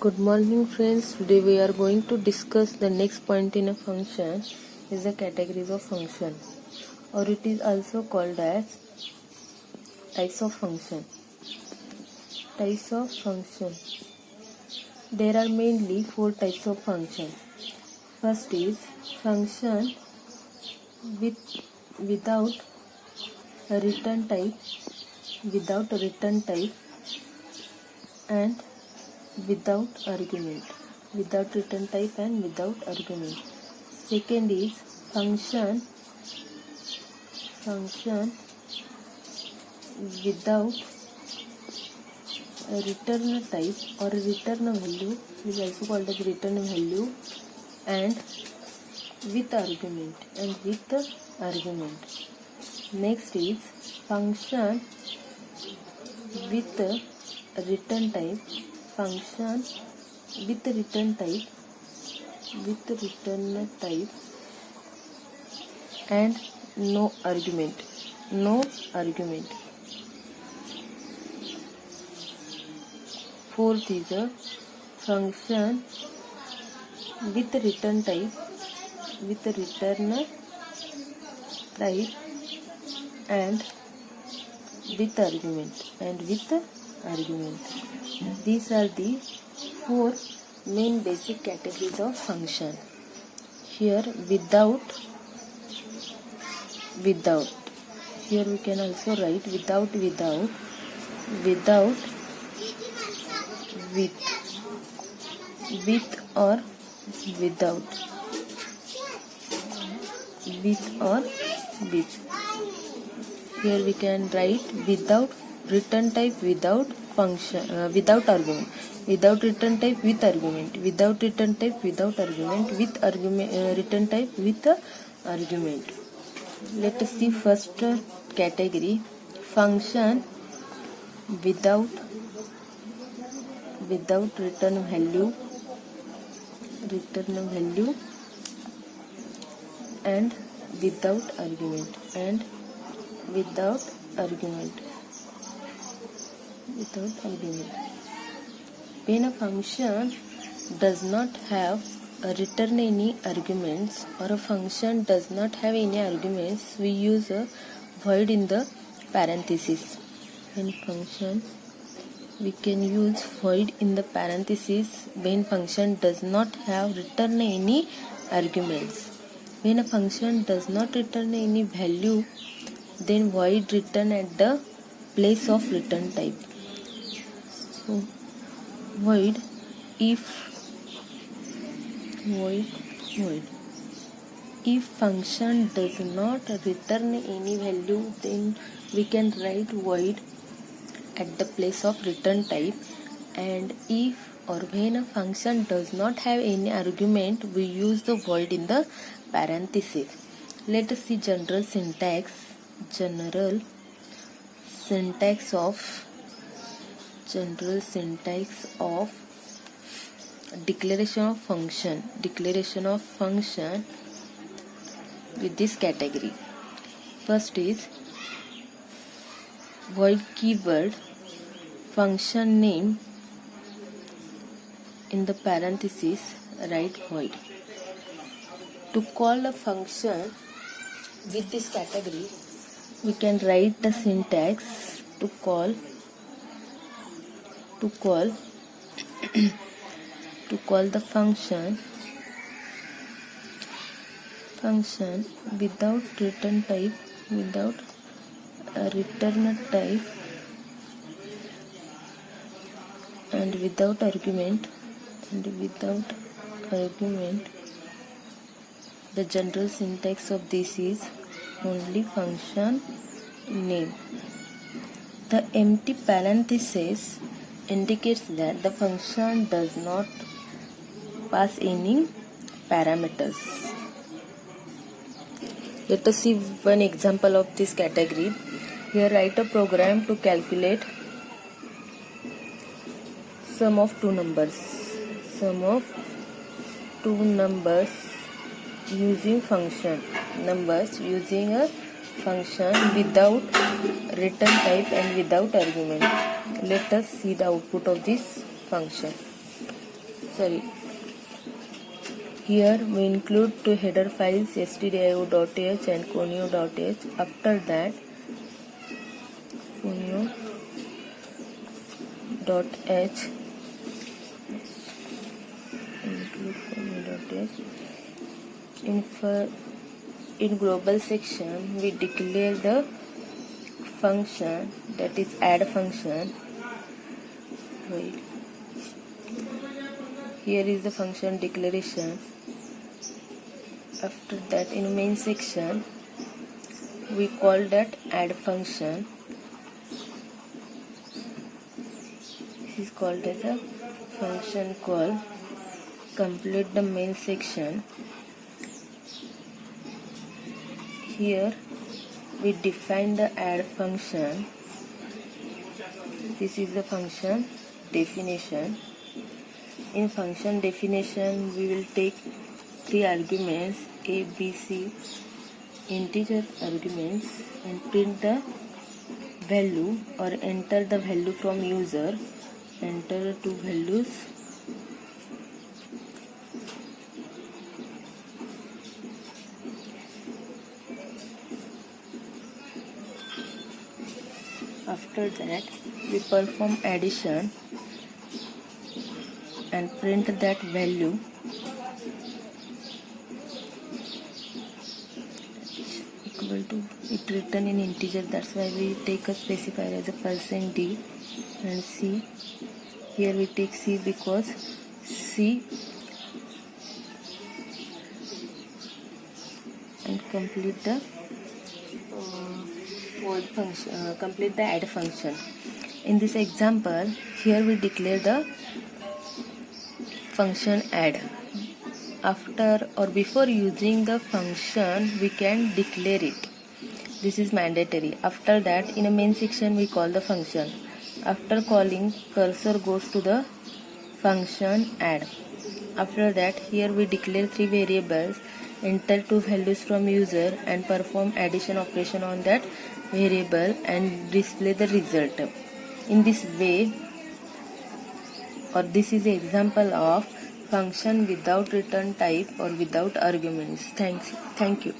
Good morning friends. Today we are going to discuss the next point in a function is the categories of function, or it is also called as types of function. Types of function. There are mainly 4 types of function. First is function without a return type, and without argument. Without return type and without argument. Second is function without a return type or a return value, is also called as return value, and with argument. Next is function with a return type, and no argument. Fourth is a function with return type, and with argument. These are the 4 main basic categories of function. Here without. Here we can also write without, with, or without, Here we can write without return type, without function, without argument, without return type, with argument, without return type, without argument, with argument, return type, with argument. Let us see first category, function without return value, and without argument, When a function does not have a return any arguments, or a function does not have any arguments, we use a void in the parenthesis. In function, we can use void in the parenthesis when function does not have return any arguments. When a function does not return any value, then void return at the place of return type. So void if function does not return any value, then we can write void at the place of return type. And if or when a function does not have any argument, we use the void in the parenthesis. Let us see general syntax of declaration of function with this category. First is void keyword, function name, in the parenthesis write void. To call a function with this category, we can write the syntax to call the function without return type, and without argument. The general syntax of this is only function name. The empty parenthesis indicates that the function does not pass any parameters. Let us see one example of this category. Here write a program to calculate sum of two numbers using a function without return type and without argument. Let us see the output of this function. Here we include two header files stdio.h and conio.h. After that conio.h include conio.h. In global section we declare the function, that is add function. Here is the function declaration. After that, in main section we call that add function. This is called as a function call. Complete the main section. Here we define the add function. This is the function definition. In function definition we will take three arguments a, b, c, integer arguments, and print the value or enter the value from user. Enter two values. After that we perform addition and print that value. Equal to, it written in integer, that's why we take a specifier as a %d and c. Here we take c because c, and complete the complete the add function. In this example, here we declare the function add. After or before using the function we can declare it. This is mandatory. After that, in a main section we call the function. After calling, cursor goes to the function add. After that, here we declare three variables, enter two values from user, and perform addition operation on that variable and display the result. In this way, or this is an example of function without return type or without arguments. Thank you.